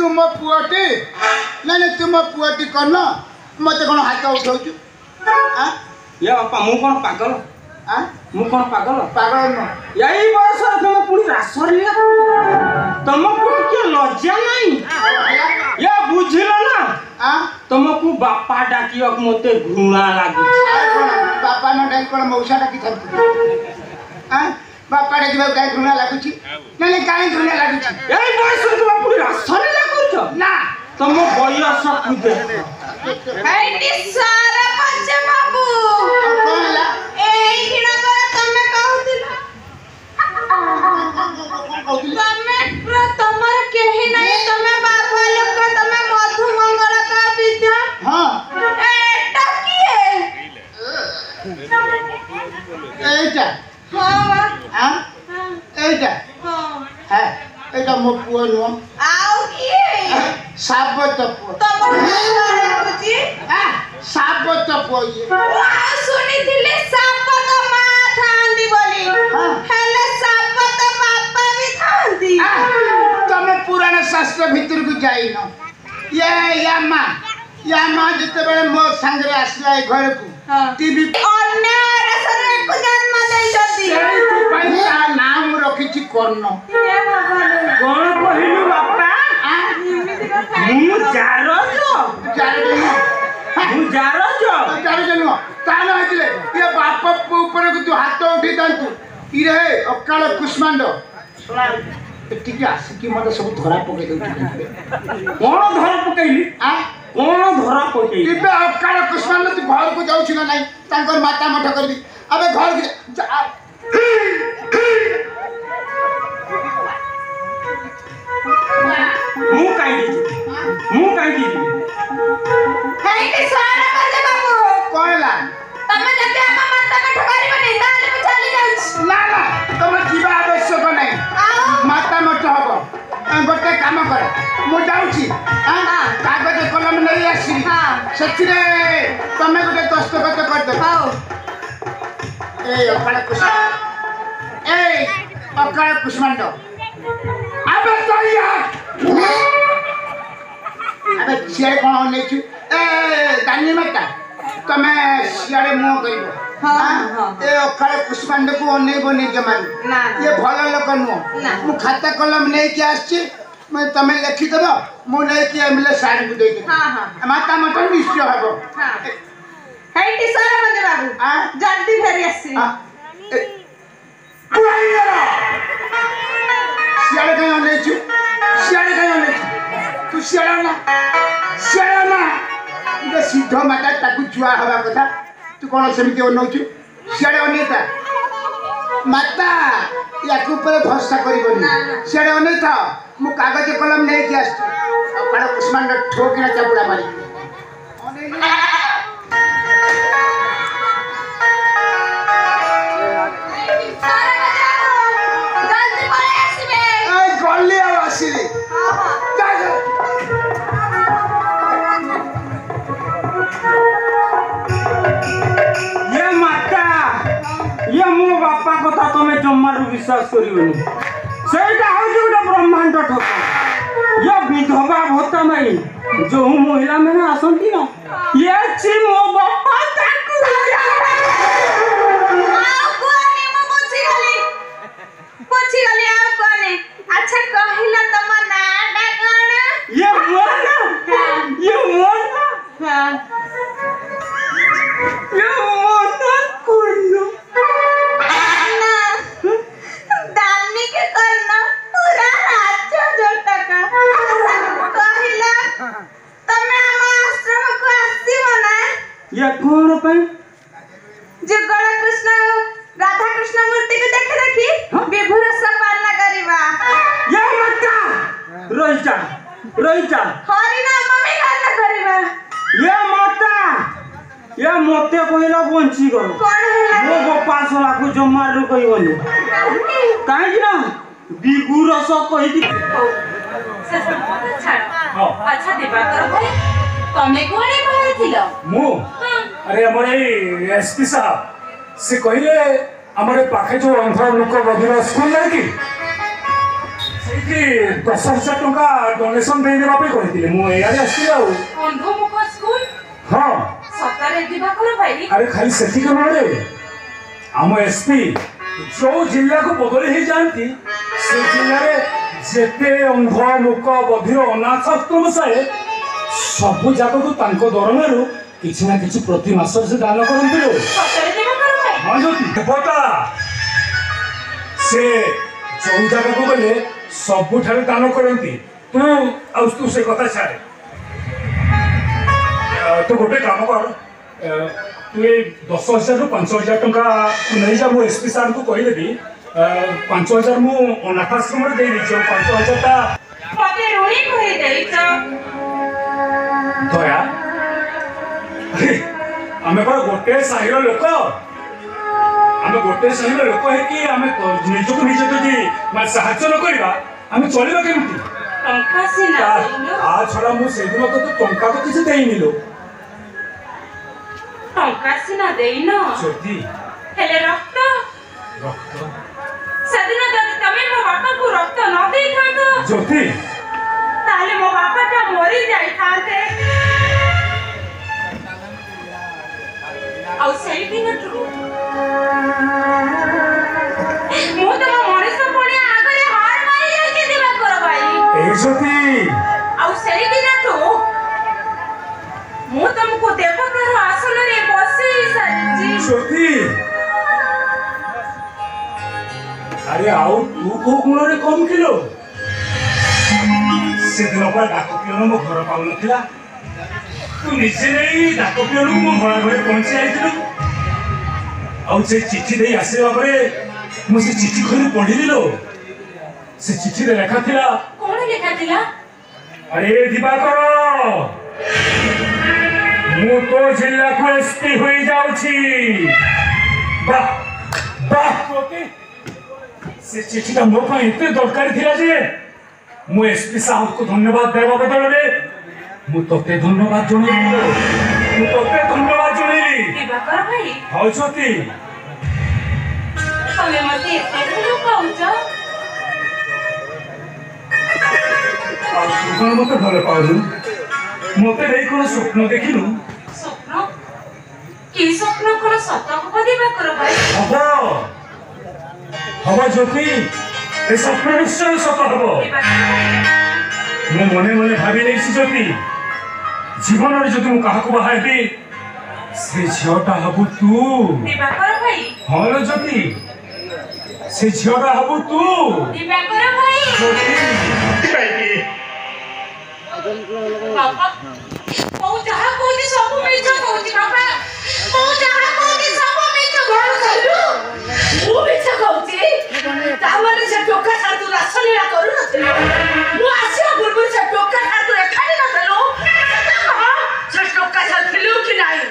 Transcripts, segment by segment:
तुम पुअटी ना तुम पुअटी करन मत कौन हाथ उठाऊ ये बापा मु कौन पागल मु कौन पागल पागल न यही बयस तुम पुणी रासरिया तुमको टिके लज्जा नहीं ये बुझिल ना तुमको बापा डाकियो मते घृणा लागु बापा न डाक कोन मौसा डाकी था बापा डाक काय घृणा लागुची नाही काय घृणा लागुची यही बयस तुम पुणी रासरिया करछ ना तुम बयस खुदे हैटी सारा पंच बाबू कोनला एई किना पर तमे कहउतिल तमे तमर केही नहीं तमे बाबा लोक तमे मधु मंगल का विद्या हां एटा किए एटा हां हां एटा हां है एटा मो पुओ नो आउ किए साबत पुओ तमर कुची साबत पुओ ये सुनी थिले साबत मा थांदी बोली हेले साबत बापा भी थांदी तमे पुराना शास्त्र भीतर को जाई न ये यामा जते बेले मो संगरे आसला घर को टीवी अन्य रसरे को जन्म देई जदी सेई पैसा नाम रखी छी कर्ण ये भगवान कौन कहिलु बापा मु जारो जो तानो आइले ये बाप ऊपर को तू हाथ उठी दांतु इरे अकाल कुष्मांड सुना ठीक आसी कि मते सब धरा पके दउची कौन धरा पकेली कौन धरा पकेली इबे अकाल कुष्मांड तू घर को जाउछी ना नहीं तांकर माता मठ कर दी अबे घर मु काई दी हैटी सारा पंच बाबू कोला तमे जते हम माता में ठगारी बनी ताले में चली जाउछ ना ना तुम जीवा आवश्यक नहीं माता मठ हबो गोटे काम कर मु जाउछी कागज कलम नहीं आसी सच्ची रे तमे गोटे दस्तखत कर दे हां ए अकाल कुष्मांड अबे तो यार अबे सियारे कौन ले छु ए दानी माता तमे सियारे मुंह करिवो हां ए अकाल कुष्मांड को ओने बने जमारू ना ये भलो लोक नु मु खाता कलम नै के आछि मैं तमे लिखि देबो मु नै के एमले साड़ी को दे दे हां माता मठ निश्चय हबो हां हैटी सारा पंच बाबू जल्दी फेरी आसी सियारे कहीं ओने छु सियारे कहीं ओने छु तू सियारा ना इधर सिद्ध माता ताकू छुआ हवा कथा तू कौन सेमती ओनौछु सियारे ओनेता माता याकू पर भरोसा करिवनी सियारे ओनेता मु कागज कलम नै के आछी अकाल कुष्मांड ठोकिना चापुड़ा मारी जल्दी बोले आसीबे ए गल्ली आसीली ये माता ये मो बापा कथा तमे जम्मारू विश्वास करिवनी सेटा हो जोटा ब्रह्मांड ठक ये विधवा भत्ता नहीं जो महिला मैंने आसंती ना ये छि मो बापा ताकू अच्छा कहिला तम नाडा गाना ये मोन ये मोन कोइनो दानी के करना पूरा राज्य जोटा का कहिला तमे हम आश्रम को आसीबो ना ये कोन पे जे गणा कृष्ण राधा कृष्ण मूर्ति को देखी विभुर सब पालना करिबा ये मत रही जा हरि नाम में गाना करिबा ये माता ये मते कहला बंची गलो कोन है मो बापा सला को जमार रो कहिवनी काहे ना बिगु रस कहि दी अच्छा दिवाकर भाई तमे कोने कहथिलो मु अरे हमरे एसपी साहब से कहले हमरे पाखे जो अंधर लोक बधिर स्कूल नहीं कि ଏଠିକି 10,000 ଟଙ୍କା ଡୋନେସନ ଦେଇଦେବା ପାଇଁ କହିଥିଲେ ମୁଁ ଏଆଡ଼େ ଆସିଥିଲି ଆଉ ଅନ୍ଧମୁଖ ସ୍କୁଲ ହଁ ସତରେ ଦିବାକର ଭାଇ ଆରେ ଖାଲି ସେତିକି ନୁହେଁ ଆମ ଏସପି ଯୋଉ ଜିଲ୍ଲାକୁ ବଦଳି ହେଇଯାଆନ୍ତି ସେ ଜିଲ୍ଲାରେ ଯେତେ ଅନ୍ଧ ମୁକ ବଧିର ଅନାଥ ଆଶ୍ରମ ଥାଏ ସବୁ ଯାକକୁ ତାଙ୍କ ଦରମାରୁ କିଛି ନା କିଛି ପ୍ରତି ମାସରେ ସେ ଦାନ କରନ୍ତି ସତରେ ଦିବାକର ଭାଇ ହଁ ଜ୍ୟୋତି ଦେବତା ସେ ଯୋଉ ଜାଗାକୁ ଗଲେ ସବୁଠାରେ ଦାନ କରନ୍ତି ତୁ ସେ କଥା ଛାଡ଼େ ତୁ ଗୋଟେ କାମ କର ତୁ ଏଇ 10,000 ରୁ 5,000 ଟଙ୍କା ନେଇଯା ମୁଁ ଏସପି ସାର୍ଙ୍କୁ କହିଦେବି 5,000 ମୁଁ ଅନାଥାଶ୍ରମରେ ଦେଇଦେଇଛି 5,000 ଟା ମତେ ଋଣୀ କହିଦେଇଛ ଦୟା ଆମେ କଣ ଗୋଟେ ସାହିର ଲୋକ ଆମେ ଗୋଟେ ସାହିର ଲୋକ ହେଇକି ଆମେ ନିଜକୁ ନିଜେ ଯଦି ସାହାଯ୍ୟ ନ କରିବା ଆମେ ଚଳିବା କେମିତି ଟଙ୍କା ସିନା ଦେଇନ ତା ଛଡା ମୁଁ ସେଦିନ ତ ଟଙ୍କା ତ କିଛି ଦେଇନି ଲୋ ଟଙ୍କା ସିନା ଦେଇନ ଜ୍ୟୋତି ହେଲେ ରକ୍ତ ରକ୍ତ ସେଦିନ ଯଦି ତମେ ମୋ ବାପାକୁ ରକ୍ତ ନ ଦେଇଥାନ୍ତ ଜ୍ୟୋତି ତାହେଲେ ମୋ ବାପାଟା ମରି ଯାଇଥାନ୍ତେ ଆଉ ସେଇ ଦିନଠୁ ମୁଁ ତମ ମଣିଷ ପଣି ଆଗରେ ହାର ମାରି ଯାଇଛି ଦିବାକର ଭାଇ ଏଇ ଜ୍ୟୋତି ଆଉ ସେଇ ଦିନଠୁ ମୁଁ ତମକୁ ଦେବତାର ଆସନରେ ବସେଇ ସାରିଛି ଜ୍ୟୋତି ଆରେ ଆଉ ତୁ କୋଉ ଗୁଣରେ କମ କିଲୋ ସେଦିନ ପରେ ଡାକ ପିଅନ ମୋ ଘର ପାଉନଥିଲା ତୁ ନିଜେ ନେଇ ଡାକ ପିଅନକୁ ମୋ ଘର ଘରେ ପହଞ୍ଚି ଯାଇଥିଲୁ ଆଉ ସେ ଚିଠି ଦେଇ ଆସିବା ପରେ ମୁଁ ସେ ଚିଠି ଖୋଲି ପଢିଲି ଲୋ ସେ ଚିଠିରେ ଲେଖା ଥିଲା କଣ ଲେଖା ଥିଲା ଆରେ ଦିବାକର ମୁଁ ତ ଜିଲ୍ଲାକୁ ଏସପି ହୋଇ ଯାଉଛି ବାহ ବାহ ସେ ଚିଠିଟା ମୋ ପାଇଁ ଏତେ ଦରକାର ଥିଲା ଯେ ମୁଁ ଏସପି ସାହେବକୁ ଧନ୍ୟବାଦ ଦେବା ବଦଳରେ ମୁଁ ତତେ ଧନ୍ୟବାଦ ଜଣେଇଲି ଦିବାକର ଭାଇ ହଉ ଜ୍ୟୋତି ତମେ ମତେ ଏତେ ଭଲ ପାଉଛ ଆଉ ତୁ କଣ ମତେ ଭଲ ପାଉଛୁ ମତେ ନେଇ କଣ ସ୍ୱପ୍ନ ଦେଖିଲୁ ସ୍ୱପ୍ନ କି ସ୍ୱପ୍ନ କଣ ସତ ହବ ଦିବାକର ଭାଇ ହବ ଜ୍ୟୋତି ଏ ସ୍ୱପ୍ନ ନିଶ୍ଚୟ ସତ ହବ ମୁଁ ମନେ ମନେ ଭାବି ନେଇଛି ଜ୍ୟୋତି ଜୀବନରେ ଯଦି ମୁଁ କାହାକୁ ବାହା ହେବି ସେ ଝିଅଟା ହବୁ ତୁ ଦିବାକର ଭାଇ ହଁ ଲୋ ଜ୍ୟୋତି ସେ ଝିଅଟା ହବୁ ତୁ ଦିବାକର ଭାଇ ବାପା ମୁଁ ଯାହା କହୁଛି ସବୁ ମିଛ କହୁଛି ବାପା ମୁଁ ଯାହା କହୁଛି ସବୁ ମିଛ କଣ କହିଲୁ ମୁଁ ମିଛ କହୁଛି ତାମାନେ ସେ ଟୋକା ଛାଡ ତୁ ରାସଲୀଳା କରୁନଥିଲୁ ମୁଁ ଆସିବା ପୂର୍ବରୁ ସେ ଟୋକା ଛାଡ ତୁ ଏକାଠି ନଥିଲୁ ସେ ଟୋକା ଛାଡିଥିଲୁ କି ନାହିଁ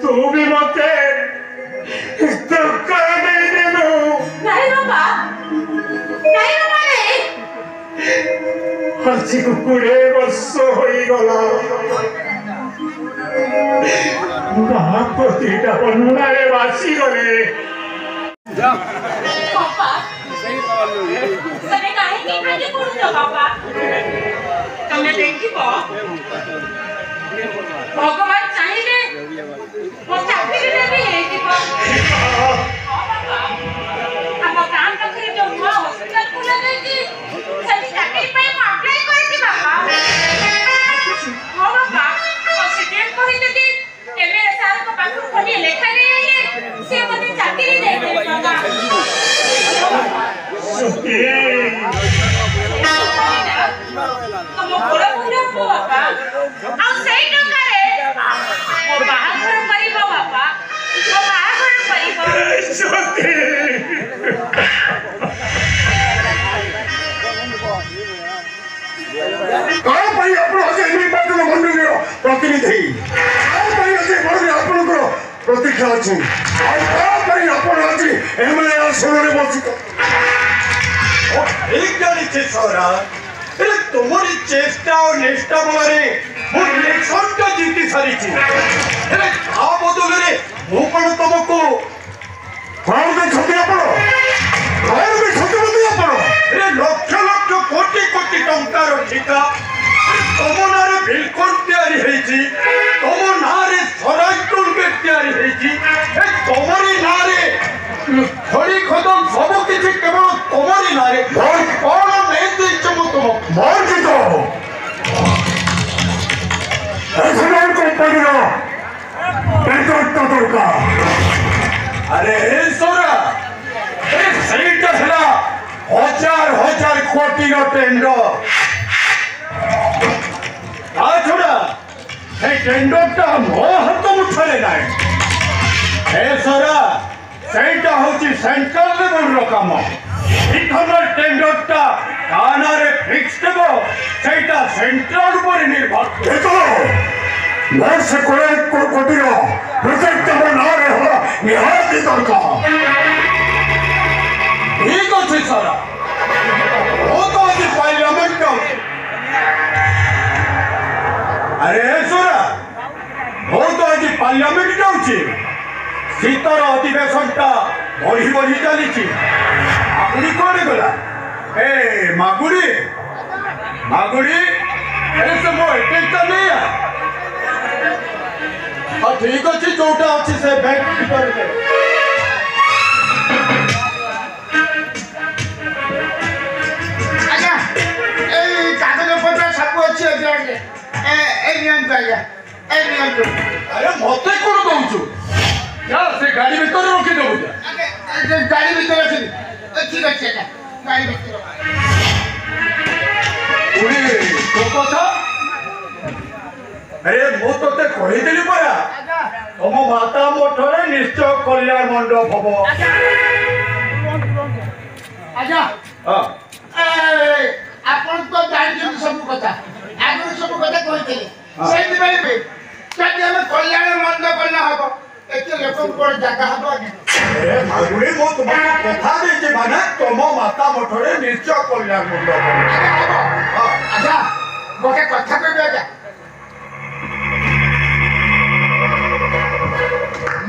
तू भी मते धक्का दे देनो नहीं बाबा नहीं आज को 20 वर्ष होई गला महापतिटा बन्नारे वासी गले बाबा तमे काहे की काहे करूछ बाबा तमे देखिबो भगवान चाहिए वो चाकरी भी है कि हां बाबा हम काम पाखरे जो नवा हॉस्पिटल खुला देछि सभी चाकरी पे अप्लाई करछि बाबा हां बाबा प्रेसिडेंट कहि देति एमएलए साहब को पाखर खनी लेखा दे से मते चाकरी दे दे बाबा हम बड़ा बुढ़ा हो बाबा ଅଛି ଆଉ କଣ ପାଇଁ ଆପଣ ଆଜି ଏମଏଲଏ ଆସନରେ ବସିଛ ଠିକ ଜାଣିଛି ସରା ହେଲେ ତୁମରି ଚେଷ୍ଟା ଓ ନିଷ୍ଠା ବଳରେ ମୁଁ ଇଲେକ୍ସନଟା ଜିତି ସାରିଛି ହେଲେ ତା ବଦଳରେ ମୁଁ କଣ ତମକୁ କଣ ଦେଇଛନ୍ତି ଆପଣ କଣ ଦେଇଛନ୍ତି ଆପଣ ହେଲେ ଲକ୍ଷ ଲକ୍ଷ କୋଟି କୋଟି ଟଙ୍କାର ଠିକା ତମ ନାଁରେ ବିଲକୁଲ ତିଆରି ହେଇଛି ତମ ନାଁରେ ସ୍ୱରାଜ ଟୁଲଗେଟ୍ ତିଆରି ହେଇଛି ତମରି ନାଁରେ ଖଣି ଖଦମ ସବୁ କିଛି କେବଳ ତମରି ନାଁରେ କଣ ନେଇ ଦେଇଛ ମୁଁ ତୁମକୁ ମର୍ଜିତ ଏକ୍ସଲେଣ୍ଟ କମ୍ପାନୀର ଟେଣ୍ଡରଟା ଦରକାର ଆରେ ସରା ସେଇଟା ହେଲା ହଜାର ହଜାର କୋଟିର ଟେଣ୍ଡର ତା ଛଡ଼ା ସେଇ ଟେଣ୍ଡରଟା ମୋ ହାତ ମୁଠାରେ ନାହିଁ ସରା ସେଇଟା ହଉଛି ସେଣ୍ଟ୍ରାଲ ଲେଭେଲର କାମ ଇଥନଲ ଟେଣ୍ଡରଟା ତା ନାଁରେ ଫିକ୍ସଡ ହେବ ସେଇଟା ସେଣ୍ଟ୍ରାଲ ଉପରେ ନିର୍ଭର ମୋର ସେ 20 କୋଟିର ପ୍ରୋଜେକ୍ଟ ତମ ନାଁରେ ହେଲା ନିହାତି ଦରକାର ଠିକ ଅଛି ସରା ମୁଁ ତ ଆଜି ପାର୍ଲାମେଣ୍ଟ ଆରେ ସରା ମୁଁ ତ ଆଜି ପାର୍ଲାମେଣ୍ଟ ଯାଉଛି ଶୀତର ଅଧିବେଶନଟା ବଢି ବଢି ଚାଲିଛି ଆଗୁଡ଼ି କୁଆଡ଼େ ଗଲା ମାଗୁଡ଼ି ସେ ମୋ ଏଟେକ୍ଟଟା ନେଇ ଠିକ ଅଛି ଯୋଉଟା ଅଛି ସେ ବ୍ୟାଙ୍କ ଭିତରେ ଆଜ୍ଞା ଏଇ କାଗଜ ପତ୍ର ସବୁ ଅଛି ଏଇ ନିଅନ୍ତୁ ଆଜ୍ଞା ଏଇ ନିଅନ୍ତୁ ଆରେ ମତେ କଣ ଦଉଛୁ ସେ ଗାଡି ଭିତରେ ରଖିଦେବୁ ଗାଡ଼ି ଭିତରେ ଅଛି ଠିକ ଅଛି ଆଜ୍ଞା ଗାଡ଼ି ଭିତରେ ତୋ କଥା ଆରେ ମୁଁ ତତେ କହିଥିଲି ପରା ତମ ମାତା ମଠରେ ନିଶ୍ଚୟ କଲ୍ୟାଣ ମଣ୍ଡପ ହବ ଆଜ୍ଞା ଆପଣ ତ ଜାଣିଛନ୍ତି ସବୁ କଥା ଆଗରୁ ସବୁ କଥା କହିଥିଲେ ସେଇଥିପାଇଁ ଯଦି ଆମେ କଲ୍ୟାଣ ମଣ୍ଡପ ନ ହବ ଏତେ ଲୋକଙ୍କର ଜାଗା ହବ ମାଗୁଡ଼ି ମୁଁ ତୁମକୁ କଥା ଦେଇଛି ମାନେ ତମ ମାତା ମଠରେ ନିଶ୍ଚୟ କଲ୍ୟାଣ ମଣ୍ଡପ ଆଜ୍ଞା ଗୋଟେ କଥା କହିବି ଆଜ୍ଞା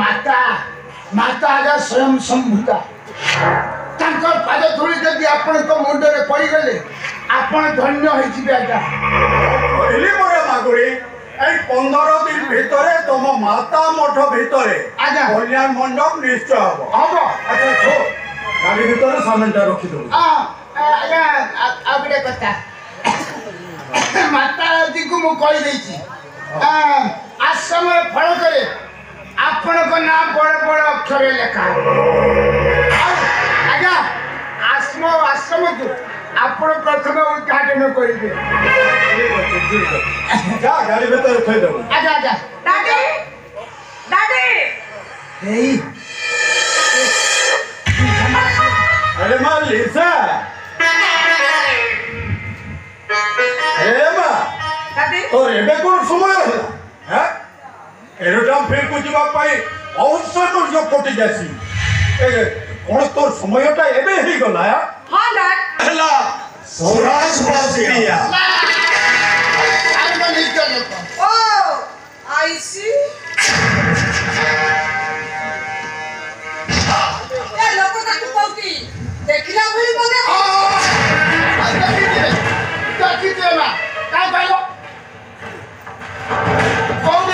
ମାତା ଆଜ୍ଞା ସ୍ୱୟଂ ସମ୍ଭୂତା ତାଙ୍କ ପାଦ ଧୂଳି ଯଦି ଆପଣଙ୍କ ମୁଣ୍ଡରେ ପଡ଼ିଗଲେ ଆପଣ ଧନ୍ୟ ହେଇଯିବେ ଆଜ୍ଞା କହିଲି ପରା ମାଗୁଡ଼ି এই 15 দিন ভিতরে তোম মাতা মঠ ভিতরে আচ্ছা কল্যাণ মণ্ডপ নিশ্চয় হব হব আচ্ছা শো গাড়ি ভিতরে সামানটা রখি দেব আজ্ঞা ଆଉ ଗୋଟେ କଥା ମାତାଜୀଙ୍କୁ ମୁଁ କହିଦେଇଛି ଆଶ୍ରମ ଫଳକରେ ଆପଣଙ୍କ ନାଁ ବଡ଼ ବଡ଼ ଅକ୍ଷରରେ ଲେଖା ଆଜ୍ଞା ଆଶ୍ରମକୁ ଆପଣ ପ୍ରଥମେ ଉଦ୍ଘାଟନ କରିବେ যা গাড়ি ভিতরে থই দেব আচ্ছা দাদি এই আরে মা লিসা মা দাদি তোর এবে কোন সময় হল হ্যাঁ এরোড্রাম ফেল কু যা অবশ্যই তোর যোগ কটি যাচ্ছি কোন তোর সময়টা এবে হয়ে গলা হ্যাঁ দাদ হেলা স্বরাজ বাসিয়া Oh, I see. ए लोक ताकू कोठी देखिला भली बोले कोठी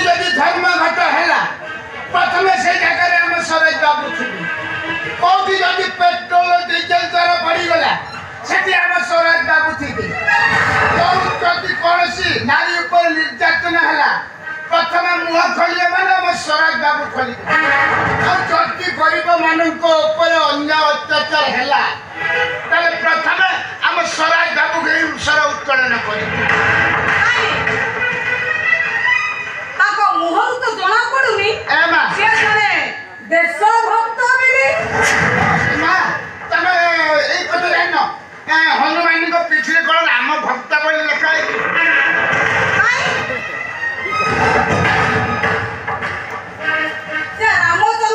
যদি ধর্ম ঘট হেলা প্রথমে সেই জায়গায় আমি সবাই বাবু ছিলি কোठी যদি পেট্রোল ডিজেল দর বড়ি গলা সেটি আমি স্বরাজ বাবু ছিলি যদি কৌশি নারী উপর নির্যাতন হেলা প্রথমে মুহ খোলিলে মানে আমি স্বরাজ বাবু খোলিবে যদি গরিব মানুষ উপরে অন্যায় অত্যাচার হেলা তাহলে প্রথমে আমি স্বরাজ বাবু হিংসার উত্তোলন করিবে তাকো মুহরু তো জনা পড়ুনি এমা সে শুনে দেশভক্ত বিলি মা তুমি এই কথা জানো হনুমানଙ୍କ পিছলে কোন রাম ভক্ত বলে লেখা আছে সে রাম তো